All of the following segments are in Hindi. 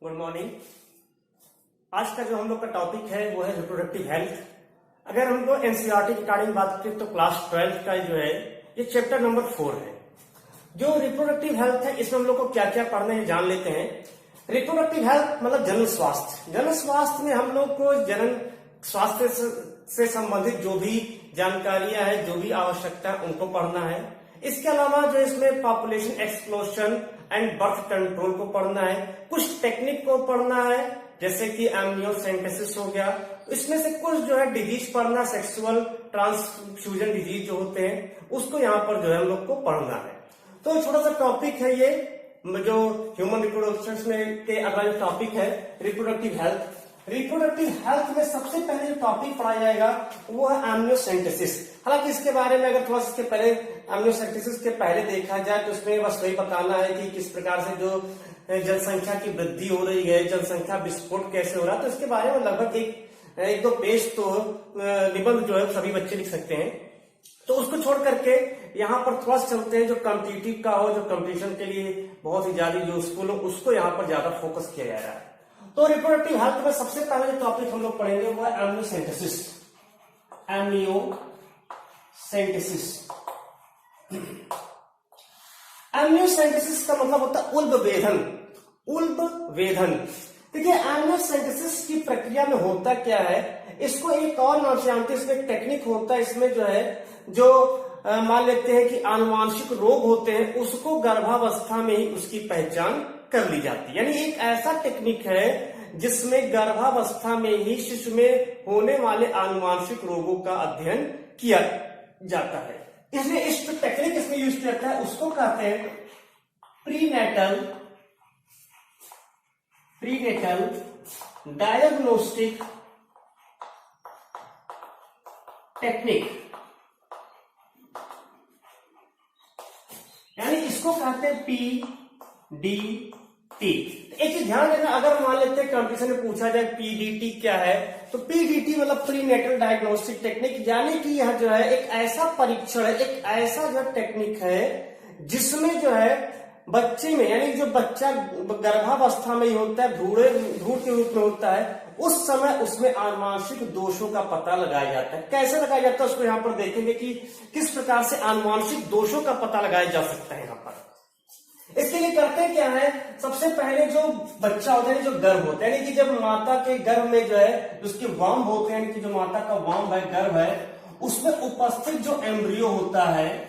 Good morning. आज का जो हम लोग का टॉपिक है वो है रिप्रोडक्टिव हेल्थ। अगर हमको एनसीईआरटी की अकॉर्डिंग बात करें तो क्लास 12 का जो है ये चैप्टर नंबर 4 है। जो रिप्रोडक्टिव हेल्थ है इसमें हम लोग को क्या क्या पढ़ना है जान लेते हैं। रिप्रोडक्टिव हेल्थ मतलब जनन स्वास्थ्य। जनन स्वास्थ्य में हम लोग को जनन स्वास्थ्य से संबंधित जो भी जानकारियां है, जो भी आवश्यकता है उनको पढ़ना है। इसके अलावा जो इसमें population explosion and birth control को पढ़ना है, कुछ टेक्निक को पढ़ना है जैसे कि एम्नियोसेंटेसिस हो गया। इसमें से कुछ जो है डिजीज पढ़ना, सेक्सुअल ट्रांसफ्यूजन डिजीज जो होते हैं उसको यहाँ पर जो है हम लोग को पढ़ना है। तो छोटा सा टॉपिक है ये जो ह्यूमन रिप्रोडक्शन में के अगला जो टॉपिक है रिप्रोडक्टिव हेल्थ। रिप्रोडक्टिव हेल्थ में सबसे पहले जो टॉपिक पढ़ा जाएगा वो है एम्नियोसेंटेसिस। हालांकि इसके बारे में अगर थोड़ा इसके पहले एम्नियोसेंटेसिस के पहले देखा जाए तो इसमें बस वही बताना है कि किस प्रकार से जो जनसंख्या की वृद्धि हो रही है, जनसंख्या विस्फोट कैसे हो रहा है, तो इसके बारे में लगभग एक दो पेज तो निबंध जो है सभी बच्चे लिख सकते हैं। तो उसको छोड़ करके यहाँ पर थोड़ा चलते हैं जो कॉम्पिटिटिव का हो, जो कॉम्पिटिशन के लिए बहुत ही ज्यादा यूजफुल हो, उसको यहाँ पर ज्यादा फोकस किया जा रहा है। तो रिप्रोडक्टिव हेल्थ में सबसे पहले जो टॉपिक हम लोग पढ़ेंगे वो है एम्नियोसेंटेसिस। एम्नियोसेंटेसिस का मतलब होता है उल्ब वेधन। उल्ब वेधन, देखिए एम्नियोसेंटेसिस की प्रक्रिया में होता क्या है, इसको एक और नाम से जानते हैं। इसमें एक टेक्निक होता है, इसमें जो है जो मान लेते हैं कि आनुवांशिक रोग होते हैं उसको गर्भावस्था में ही उसकी पहचान कर ली जाती है। यानी एक ऐसा टेक्निक है जिसमें गर्भावस्था में ही शिशु में होने वाले आनुवांशिक रोगों का अध्ययन किया जाता है। इसलिए इस जो टेक्निक इसमें यूज किया जाता है उसको कहते हैं प्रीनेटल डायग्नोस्टिक टेक्निक, यानी इसको कहते हैं पीडीटी। एक चीज ध्यान देना, अगर मान लेते हैं कंपटीशन में पूछा जाए पीडीटी क्या है, तो पीडीटी मतलब प्रीनेटल डायग्नोस्टिक टेक्निक, यानी कि यह जो है एक ऐसा परीक्षण है, एक ऐसा जो टेक्निक है जिसमें जो है बच्चे में, यानी जो बच्चा गर्भावस्था में ही होता है, भ्रूण के रूप में होता है, उस समय उसमें आनुवांशिक दोषों का पता लगाया जाता है। कैसे लगाया जाता है उसको यहाँ पर देखेंगे कि किस प्रकार से आनुवांशिक दोषों का पता लगाया जा सकता है। यहाँ पर इसके लिए करते क्या है, सबसे पहले जो बच्चा होता है, जो गर्भ होता है, यानी कि जब माता के गर्भ में जो है उसके वाम होते हैं, यानी कि जो माता का वाम है, गर्भ है, उसमें उपस्थित जो एम्ब्रियो होता है,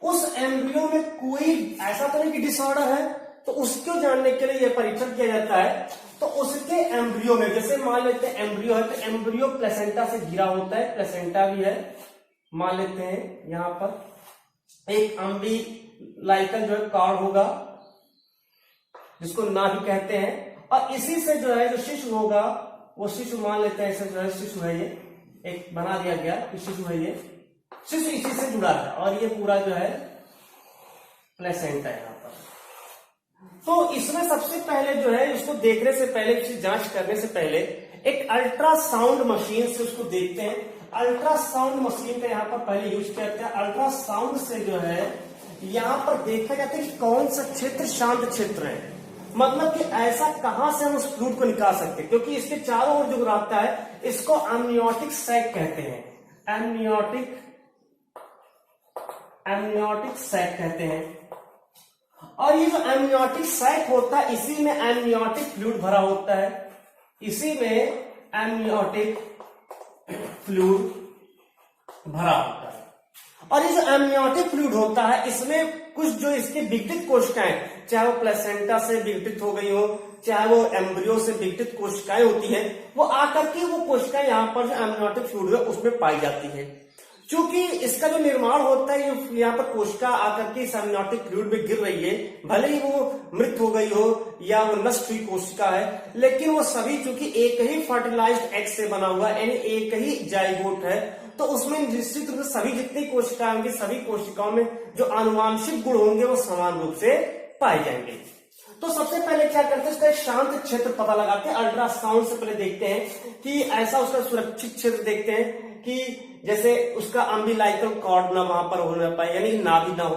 उस एम्ब्रियो में कोई ऐसा तो नहीं कि डिसऑर्डर है, तो उसको जानने के लिए यह परीक्षण किया जाता है। तो उसके एम्ब्रियो में, जैसे मान लेते हैं एम्ब्रियो है, तो एम्ब्रियो प्लेसेंटा से घिरा होता है, प्लेसेंटा भी है, मान लेते हैं यहां पर एक अम्बिलाइकल जो है कार्ड होगा जिसको नाभि कहते हैं, और इसी से जो है जो शिशु होगा वो शिशु मान लेते हैं, जो है शिशु है, ये एक बना दिया गया कि शिशु है, ये शिशु इसी से जुड़ा है, और ये पूरा जो है प्लेसेंटा है यहाँ पर। तो इसमें सबसे पहले जो है इसको देखने से पहले, इसकी जांच करने से पहले एक अल्ट्रासाउंड मशीन से उसको देखते हैं। अल्ट्रासाउंड मशीन का यहाँ पर पहले यूज किया जाता है। अल्ट्रासाउंड से जो है यहाँ पर देखा जाता है कि कौन सा क्षेत्र शांत क्षेत्र है, मतलब कि ऐसा कहां से हम उस फ्लूइड को निकाल सकते हैं, क्योंकि इसके चारों ओर जो रहता है इसको एमनियोटिक सैक कहते हैं। एमनियोटिक सैक कहते हैं। और ये जो एमनियोटिक सैक होता है, इसी में एमनियोटिक फ्लूइड भरा होता है, इसी में एमनियोटिक फ्लूइड भरा होता है। और ये जो एमनियोटिक फ्लूइड होता है इसमें कुछ जो इसके विघटित कोशिकाएं, चाहे वो प्लेसेंटा से विघटित हो गई हो, चाहे वो एम्ब्रियो से विघटित कोशिकाएं होती हैं, वो आकर के वो कोशिकाएं यहाँ पर जो एमनियोटिक फ्लूइड है उसमें पाई जाती है। क्योंकि इसका जो निर्माण होता है, यहाँ पर कोशिका आकर के इस एमनियोटिक फ्लूइड में गिर रही है, भले ही वो मृत हो गई हो या वो नष्ट हुई कोशिका है, लेकिन वो सभी चूंकि एक ही फर्टिलाइज्ड एग से बना हुआ है, यानी एक ही जाइगोट है, तो उसमें निश्चित रूप से सभी जितनी कोशिकाएं होंगी, सभी कोशिकाओं में जो आनुवांशिक गुण होंगे वो समान रूप से पाए जाएंगे। तो सबसे पहले क्या करते हैं, उसका एक शांत क्षेत्र पता लगाते हैं। अल्ट्रासाउंड से पहले देखते हैं कि ऐसा उसका सुरक्षित क्षेत्र देखते हैं कि जैसे उसका अम्बिलाइकल कॉर्ड ना वहां पर हो ना पाए, यानी नाभि ना हो,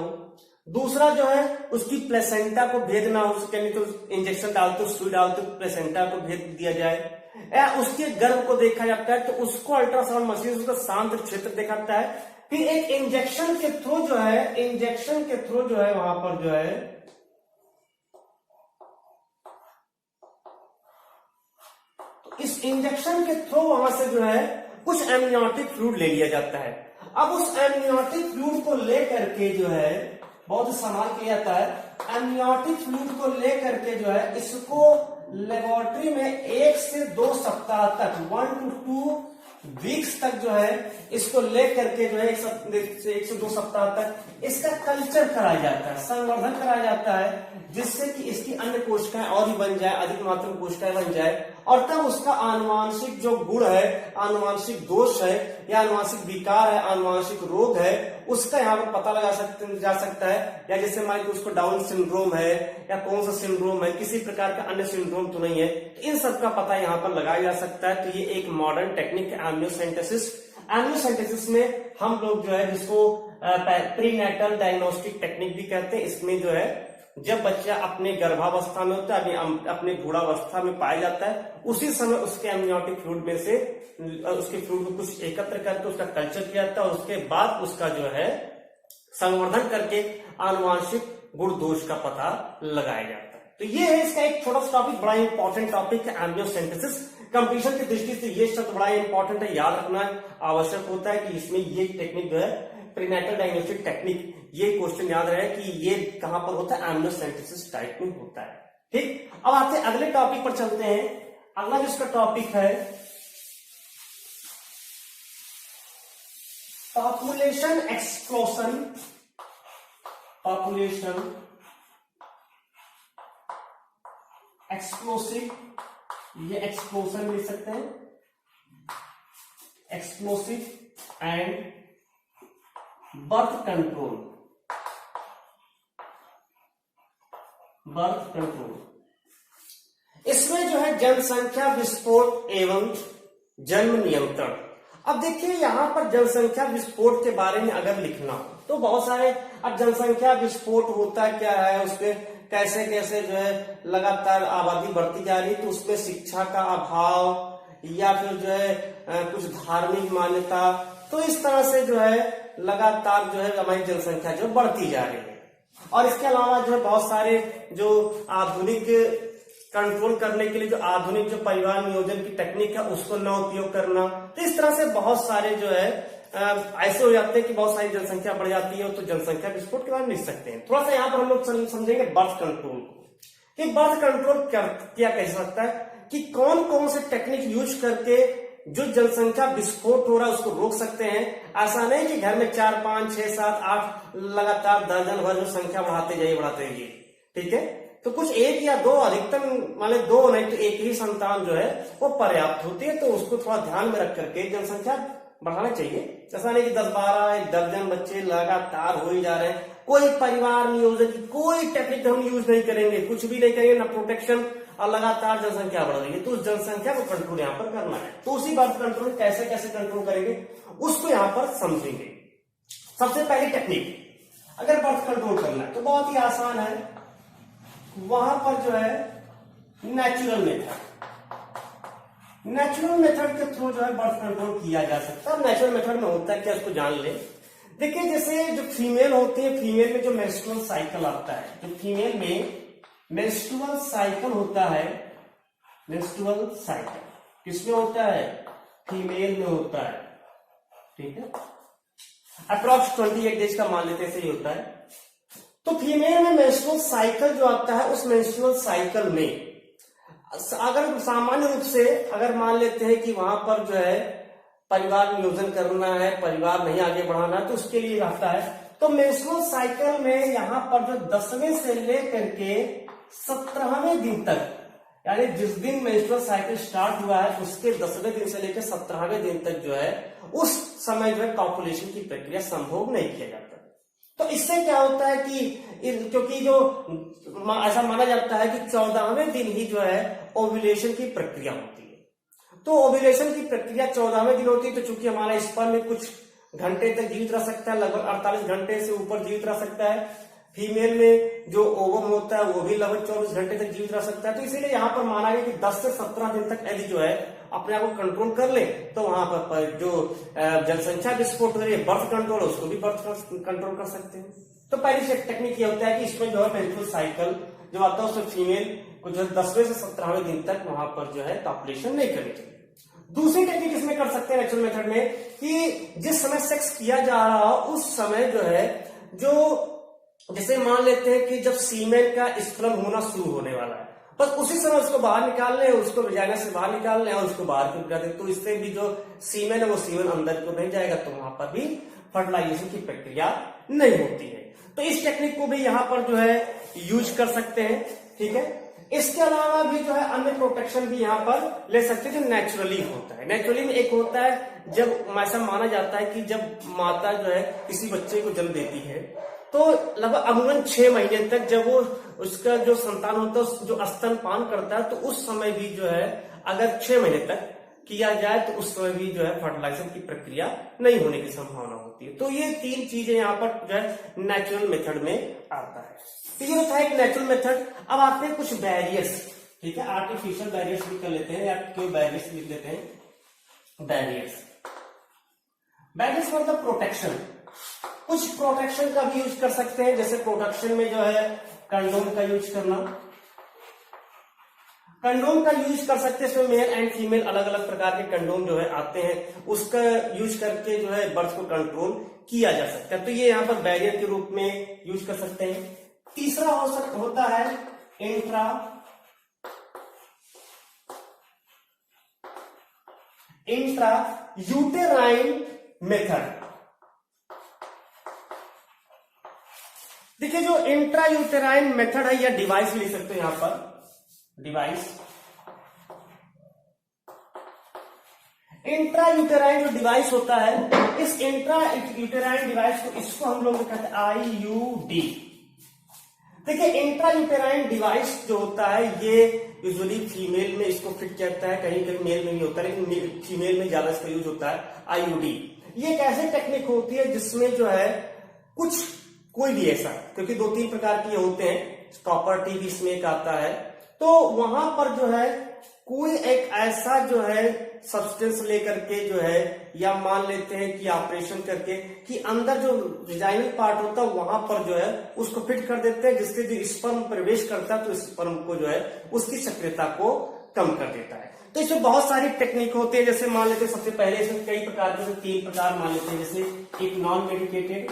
दूसरा जो है उसकी प्लेसेंटा को भेदना हो सके, नहीं तो इंजेक्शन डालते सुई डालते प्लेसेंटा को भेद दिया जाए, या उसके गर्भ को देखा जाता है तो उसको अल्ट्रासाउंड मशीन उसका शांत क्षेत्र दिखाता है। फिर एक इंजेक्शन के थ्रू जो है, इंजेक्शन के थ्रू जो है वहां पर जो है इस इंजेक्शन के थ्रू वहां से जो है कुछ एमनियोटिक फ्लूइड ले लिया जाता है। अब उस एमनियोटिक फ्लूइड को लेकर के जो है बहुत संभाल किया जाता है। एमनियोटिक फ्लूइड को लेकर के जो है इसको लेबोरेटरी में 1 से 2 सप्ताह तक 1 to 2 वीक्स तक जो है इसको लेकर के जो है 1 से 2 सप्ताह तक इसका कल्चर कराया जाता है, संवर्धन कराया जाता है, जिससे कि इसकी अन्य कोशिकाएं और भी बन जाए, अधिक मात्रा में कोशिकाएं बन जाए, और तब उसका आनुवांशिक जो गुण है, आनुवांशिक दोष है या आनुवांशिक विकार है, आनुवांशिक रोग है, उसका यहाँ पर पता लगा जा सकता है। या जैसे मान लीजिए उसको डाउन सिंड्रोम है या कौन सा सिंड्रोम है, किसी प्रकार का अन्य सिंड्रोम तो नहीं है, तो इन सब का पता यहाँ पर लगाया जा सकता है। तो ये एक मॉडर्न टेक्निक है एमनियोसेंटेसिस। एमनियोसेंटेसिस में हम लोग जो है जिसको प्रीनेटल डायग्नोस्टिक टेक्निक भी कहते हैं, इसमें जो है जब बच्चा अपने गर्भावस्था में होता है, अपने भ्रूणावस्था में पाया जाता है, उसी समय उसके एमनियोटिक फ्लूइड में से उसके फ्लूइड को कुछ एकत्र करके उसका कल्चर किया जाता है, और उसके बाद उसका जो है संवर्धन करके आनुवांशिक गुण दोष का पता लगाया जाता है। तो ये है इसका एक छोटा सा टॉपिक, बड़ा इंपॉर्टेंट टॉपिक है एमनियोसेंटेसिस। कंपटीशन की दृष्टि से ये शब्द बड़ा इंपॉर्टेंट है, याद रखना आवश्यक होता है कि इसमें ये टेक्निक जो है प्रीनेटल डायग्नोस्टिक टेक्निक, ये क्वेश्चन याद रहे कि ये कहां पर होता है, एमनियोसेंटेसिस टाइप में होता है। ठीक, अब आते अगले टॉपिक पर चलते हैं। अगला जिसका टॉपिक है पॉपुलेशन एक्सप्लोशन, पॉपुलेशन एक्सप्लोसिव, ये एक्सप्लोजन ले सकते हैं, explosive and birth control, birth control. इसमें जो है जनसंख्या विस्फोट एवं जन्म नियंत्रण। अब देखिए यहां पर जनसंख्या विस्फोट के बारे में अगर लिखना हो तो बहुत सारे, अब जनसंख्या विस्फोट होता क्या है, उसके कैसे कैसे जो है लगातार आबादी बढ़ती जा रही है, तो उसमें शिक्षा का अभाव या फिर जो है कुछ धार्मिक मान्यता, तो इस तरह से जो है लगातार जो है हमारी जनसंख्या जो बढ़ती जा रही है। और इसके अलावा जो है बहुत सारे जो आधुनिक कंट्रोल करने के लिए जो आधुनिक जो परिवार नियोजन की टेक्निक है उसको न उपयोग करना, तो इस तरह से बहुत सारे जो है ऐसे हो जाते हैं कि बहुत सारी जनसंख्या बढ़ जाती है, तो जनसंख्या विस्फोट के बारे में लिख सकते हैं। थोड़ा सा यहाँ पर हम लोग समझेंगे बर्थ कंट्रोल को, कि बर्थ कंट्रोल क्या कह सकता है, कि कौन कौन से टेक्निक यूज करके जो जनसंख्या विस्फोट हो रहा है उसको रोक सकते हैं। ऐसा नहीं कि घर में 4, 5, 6, 7, 8 लगातार दर्जन भर जो संख्या बढ़ाते जाइए, ठीक है। तो कुछ 1 या 2, अधिकतम माने 2 नहीं तो 1 ही संतान जो है वो पर्याप्त होती है, तो उसको थोड़ा ध्यान में रख करके जनसंख्या बढ़ाना चाहिए। ऐसा नहीं कि 10, 12, 1 दर्जन बच्चे लगातार हो ही जा रहे हैं। कोई परिवार नियोजन की कोई टेक्निक हम यूज नहीं करेंगे, कुछ भी नहीं करेंगे, ना प्रोटेक्शन, और लगातार जनसंख्या बढ़ रही है, तो उस जनसंख्या को कंट्रोल यहाँ पर करना है। तो उसी बर्थ कंट्रोल कैसे कैसे कंट्रोल करेंगे उसको यहाँ पर समझेंगे। सबसे पहली टेक्निक अगर बर्थ कंट्रोल करना है तो बहुत ही आसान है, वहां पर जो है नेचुरल मेथड के थ्रू जो है बर्थ कंट्रोल किया जा सकता है। नेचुरल मेथड में होता है क्या, उसको जान ले। देखिए जैसे जो फीमेल होती है, फीमेल में जो मेंस्ट्रुअल साइकिल आता है, जो फीमेल में मेंस्ट्रुअल साइकिल होता है, मेंस्ट्रुअल साइकिल किसमें होता है, फीमेल में होता है, ठीक है। अप्रॉक्स 28 डेज का मान लेते से होता है। तो फीमेल में मेंस्ट्रुअल साइकिल जो आता है, उस मेंस्ट्रुअल साइकिल में अगर सामान्य रूप से अगर मान लेते हैं कि वहां पर जो है परिवार नियोजन करना है, परिवार नहीं आगे बढ़ाना है, तो उसके लिए रहता है। तो मेंस्ट्रुअल साइकिल में यहाँ पर जो 10वें से लेकर के 17वें दिन तक, यानी जिस दिन मेंस्ट्रुअल साइकिल स्टार्ट हुआ है उसके 10वें दिन से लेकर 17वें दिन तक जो है उस समय जो है कॉपुलेशन की प्रक्रिया संभव नहीं किया जाता। तो इससे क्या होता है कि क्योंकि जो ऐसा माना जाता है कि 14वें दिन ही जो है ओव्यूलेशन की प्रक्रिया होती है। तो ओव्यूलेशन की प्रक्रिया 14वें दिन होती है, तो चूंकि हमारा स्पर्म में कुछ घंटे तक जीवित रह सकता है, लगभग 48 घंटे से ऊपर जीवित रह सकता है, फीमेल में जो ओवम होता है वो भी लगभग 24 घंटे तक जीवित रह सकता है। तो इसीलिए यहाँ पर माना गया कि 10 से 17 दिन तक यदि जो है अपने आप को कंट्रोल कर ले तो वहां पर जो जनसंख्या विस्फोट हो रही है, बर्थ कंट्रोल, उसको भी बर्थ कंट्रोल कर सकते हैं। तो पहली टेक्निक ये होता है कि इसमें जो है मेंस्ट्रुअल साइकिल जो आता है उसमें फीमेल को जो है 10वें से 17वें दिन तक वहां पर जो है कॉपुलेशन नहीं करनी चाहिए। दूसरी टेक्निक इसमें कर सकते हैं नेचुरल मेथड में कि जिस समय सेक्स किया जा रहा हो उस समय जो है जो जैसे मान लेते हैं कि जब सीमेन का स्पर्म होना शुरू होने वाला है, बस उसी समय उसको बाहर निकाल लें, उसको वजाइना से बाहर निकाल लें और उसको बाहर कर दें, तो इससे भी जो सीमेन है वो सीमेन अंदर को नहीं जाएगा, तो वहां पर भी फर्टिलाइजेशन की प्रक्रिया नहीं होती है। तो इस टेक्निक को भी यहाँ पर जो है यूज कर सकते हैं, ठीक है। इसके अलावा भी जो है अन्य प्रोटेक्शन भी यहाँ पर ले सकते हैं जो नेचुरली होता है। नेचुरली में एक होता है जब ऐसा माना जाता है कि जब माता जो है किसी बच्चे को जन्म देती है तो लगभग अमूमन 6 महीने तक जब वो उसका जो संतान होता है जो स्तनपान करता है तो उस समय भी जो है अगर 6 महीने तक किया जाए तो उस समय भी जो है फर्टिलाइजेशन की प्रक्रिया नहीं होने की संभावना होती है। तो ये 3 चीजें यहाँ पर जो है नेचुरल मेथड में आता है। तो ये होता है एक नेचुरल मेथड। अब आते हैं कुछ बैरियर्स, ठीक है, आर्टिफिशियल बैरियर्स भी कर लेते हैं या क्यों बैरियर्स लिख देते हैं। बैरियर्स मतलब प्रोटेक्शन। कुछ प्रोटेक्शन का भी यूज कर सकते हैं, जैसे प्रोटेक्शन में जो है कंडोम का यूज करना, कंडोम का यूज कर सकते हैं। इसमें मेल एंड फीमेल अलग अलग प्रकार के कंडोम जो है आते हैं, उसका यूज करके जो है बर्थ को कंट्रोल किया जा सकता है। तो ये यहाँ पर बैरियर के रूप में यूज कर सकते हैं। तीसरा होता है इंट्रा यूटेराइन मेथड। देखिए जो इंट्रा यूटेराइन मेथड है या डिवाइस ले सकते हैं यहां पर डिवाइस। इंट्रा यूटेराइन जो डिवाइस होता है, इस इंट्रा यूटेराइन डिवाइस को इसको हम लोग कहते हैं IUD। देखिए इंट्रा यूटेराइन डिवाइस जो होता है ये यूजुअली फीमेल में इसको फिट करता है, कहीं कहीं मेल में भी होता है, लेकिन फीमेल में ज्यादा इसका यूज होता है IUD। ये एक ऐसी टेक्निक होती है जिसमें जो है कोई भी ऐसा, क्योंकि 2-3 प्रकार के होते हैं, कॉपर टी भी इसमें एक आता है, तो वहां पर जो है कोई एक ऐसा जो है सब्सटेंस लेकर के जो है या मान लेते हैं कि ऑपरेशन करके कि अंदर जो विजाइनल पार्ट होता है वहां पर जो है उसको फिट कर देते हैं, जिससे जो स्पर्म प्रवेश करता है तो स्पर्म को जो है उसकी सक्रियता को कम कर देता है। तो इसमें बहुत सारी टेक्निक होती है, जैसे मान लेते हैं सबसे पहले इसमें कई प्रकार के 3 प्रकार मान लेते हैं, जैसे एक नॉन मेडिकेटेड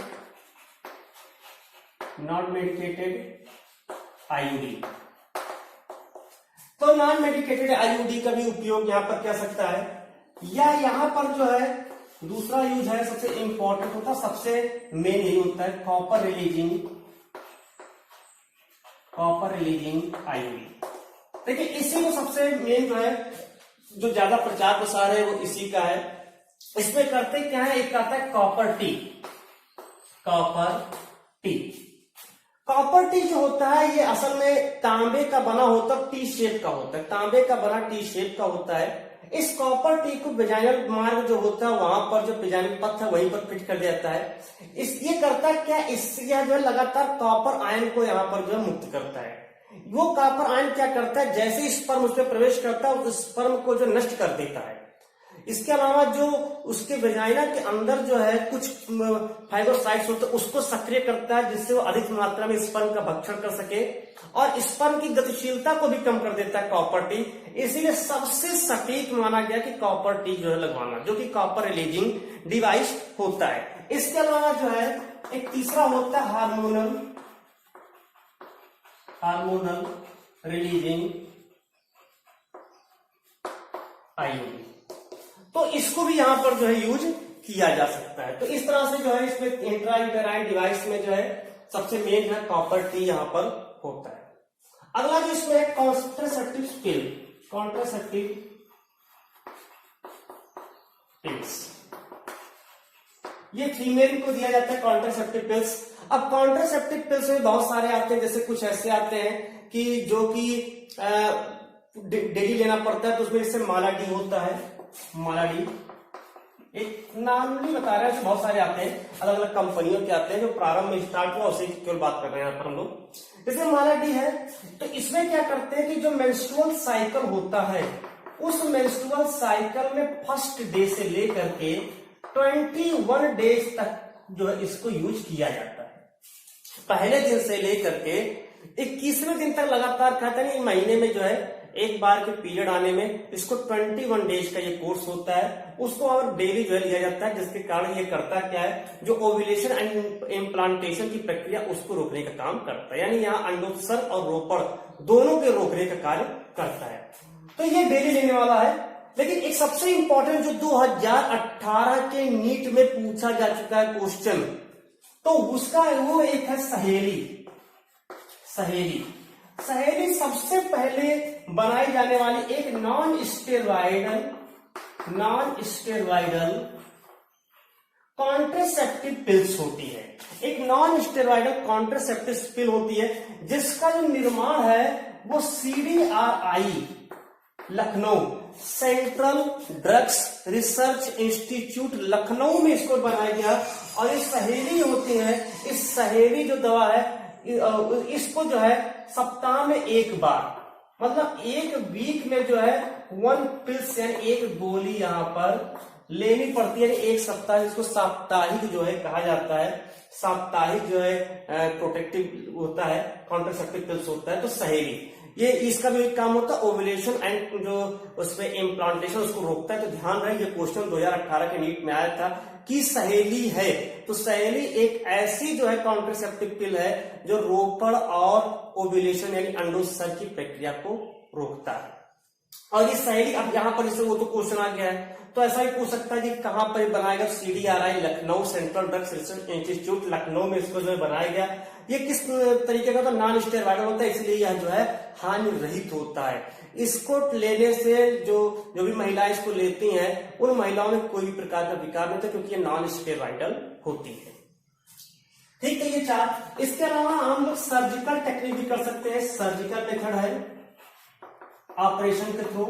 IUD। तो नॉन मेडिकेटेड IUD का भी उपयोग यहां पर क्या सकता है, या यहां पर जो है दूसरा यूज है सबसे इंपॉर्टेंट होता है, सबसे मेन यही होता है कॉपर रिलीजिंग IUD। देखिए इसी को सबसे मेन जो है जो ज्यादा प्रचार प्रसार है वो इसी का है। इसमें करते क्या है, एक आता है कॉपर टी जो होता है ये असल में तांबे का बना होता है, टी शेप का होता है, तांबे का बना टी शेप का होता है। इस कॉपर टी को वेजाइनल मार्ग जो होता है वहां पर जो वेजाइनल पथ है वहीं पर फिट कर दिया जाता है। ये करता है क्या, इससे जो है लगातार कॉपर आयन को यहाँ पर जो है मुक्त करता है। वो कॉपर आयन क्या करता है, जैसे स्पर्म उसमें प्रवेश करता है उस स्पर्म को जो नष्ट कर देता है। इसके अलावा जो उसके वेजाइना के अंदर जो है कुछ फाइब्रोसाइट्स होते हैं उसको सक्रिय करता है, जिससे वो अधिक मात्रा में स्पर्म का भक्षण कर सके और स्पर्म की गतिशीलता को भी कम कर देता है कॉपर टी। इसीलिए सबसे सटीक माना गया कि कॉपर टी जो है लगवाना, जो कि कॉपर रिलीजिंग डिवाइस होता है। इसके अलावा जो है एक तीसरा होता है हार्मोनल रिलीजिंग IUD। तो इसको भी यहां पर जो है यूज किया जा सकता है। तो इस तरह से जो है इसमें इंट्रा यूटेराइन डिवाइस में जो है सबसे मेन जो है कॉपर टी यहां पर होता है। अगला जो इसमें है कॉन्ट्रासेप्टिव पिल्स। ये फीमेल को दिया जाता है कॉन्ट्रासेप्टिव पिल्स। अब कॉन्ट्रासेप्टिव पिल्स में बहुत सारे आते हैं, जैसे कुछ ऐसे आते हैं कि जो कि डेली लेना पड़ता है, तो उसमें जैसे माला डी होता है, माला डी एक नॉर्मली बता रहे हैं, बहुत सारे आते हैं, अलग अलग कंपनियों के आते हैं, जो प्रारंभ में स्टार्ट हुआ उसी की केवल बात कर रहे हैं यहाँ पर हम लोग। जैसे हमारा डी है, तो इसमें क्या करते हैं कि जो मेंस्ट्रुअल साइकिल होता है, उस मेंस्ट्रुअल साइकिल में फर्स्ट डे से लेकर के 21 डेज तक जो है इसको यूज किया जाता है। पहले दिन से लेकर के 21वें दिन तक लगातार खाता नहीं, महीने में जो है एक बार के पीरियड आने में इसको 21 डेज का ये कोर्स होता है, उसको और डेली जो है लिया जाता है, जिसके कारण ये करता क्या है, जो ओव्यूलेशन एंड इम्प्लांटेशन की प्रक्रिया उसको रोकने का काम करता है, यानी यहाँ अंडोत्सर्ग और रोपण दोनों के रोकने का कार्य करता है। तो ये डेली लेने वाला है। लेकिन एक सबसे इंपॉर्टेंट जो 2018 के नीट में पूछा जा चुका है क्वेश्चन, तो उसका वो एक है सहेली। सहेली सहेली सबसे पहले बनाई जाने वाली एक नॉन स्टेरॉइडल कॉन्ट्रासेप्टिव पिल्स होती है। एक नॉन स्टेरॉइडल कॉन्ट्रासेप्टिव पिल होती है, जिसका जो निर्माण है वो CDRI Lucknow, central drugs research institute Lucknow में इसको बनाया गया। और ये सहेली होती है, इस सहेली जो दवा है इसको जो है सप्ताह में एक बार, मतलब एक वीक में जो है 1 पिल्स यानी एक गोली यहाँ पर लेनी पड़ती है। एक सप्ताह, इसको साप्ताहिक जो है कहा जाता है, साप्ताहिक जो है प्रोटेक्टिव होता है, कॉन्ट्रासेप्टिव पिल्स होता है। तो सहेली ये इसका भी एक काम होता है, ओव्यूलेशन एंड जो उसमें इम्प्लांटेशन उसको रोकता है। तो ध्यान रहे ये क्वेश्चन 2018 के नीट में आया था कि सहेली है, तो सहेली एक ऐसी जो है कॉन्ट्रासेप्टिव पिल है जो रोपण और ओव्यूलेशन यानी अंडोत्सर्ग की प्रक्रिया को रोकता है। और ये सहेली अब यहाँ पर जैसे वो तो क्वेश्चन आ गया है, तो ऐसा ही पूछ सकता है कि कहां पर बनाएगा, CDRI Lucknow, central drugs research institute Lucknow में इसको जो है बनाया गया। ये किस तरीके का, तो नॉन स्टेरॉइडल होता है, इसलिए यह जो है हानि रहित होता है। इसको लेने से जो भी महिलाएं इसको लेती हैं, उन महिलाओं में कोई भी प्रकार का विकार नहीं होता, क्योंकि ये नॉन स्टेरॉइडल होती है। ठीक है, ये 4। इसके अलावा हम लोग सर्जिकल टेक्निक भी कर सकते हैं। सर्जिकल मेथड है ऑपरेशन के थ्रू,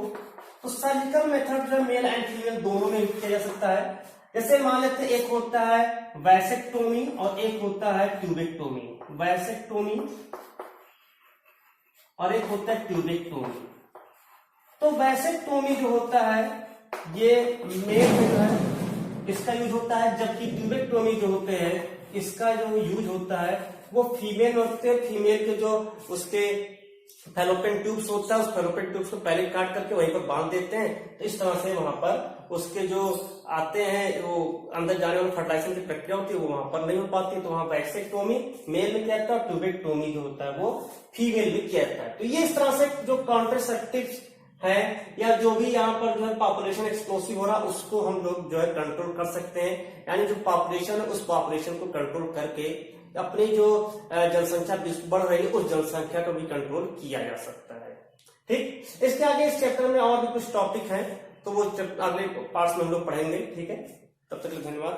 तो सर्जिकल मेथड जो मेल एंड फीमेल दोनों में किया जा सकता है। जैसे मान लेते हैं एक होता है वैसेक्टोमी और एक होता है ट्यूबेक्टोमी। वैसेक्टोमी और एक होता है ट्यूबेक्टोमी। तो वैसेक्टोमी जो होता है ये मेल में जो है इसका यूज होता है, जबकि ट्यूबेक्टोमी जो होते हैं इसका जो यूज होता है वो फीमेल होते हैं। फीमेल के जो उसके फैलोपियन ट्यूब्स होता है, उस फैलोपियन ट्यूब्स को पहले काट करके वहीं पर बांध देते हैं। तो इस तरह से वहां पर उसके जो आते हैं वो अंदर जाने वाली फर्टिलाइजेशन की प्रक्रिया होती है वो वहां पर नहीं हो पाती, तो वहां वैसेक्टोमी मेल में किया जाता है और ट्यूबेक्टोमी जो होता है वो फीमेल में किया जाता है। तो ये इस तरह से जो कॉन्ट्रासेप्टिव है या जो भी यहाँ पर जो है पॉपुलेशन एक्सप्लोसिव हो रहा है उसको हम लोग जो है कंट्रोल कर सकते हैं, यानी जो पॉपुलेशन है उस पॉपुलेशन को कंट्रोल करके अपनी जो जनसंख्या बढ़ रही है उस जनसंख्या को भी कंट्रोल किया जा सकता है। ठीक, इसके आगे इस चैप्टर में और भी कुछ टॉपिक हैं, तो वो अगले पार्ट्स में हम लोग पढ़ेंगे। ठीक है, तब तक के लिए धन्यवाद।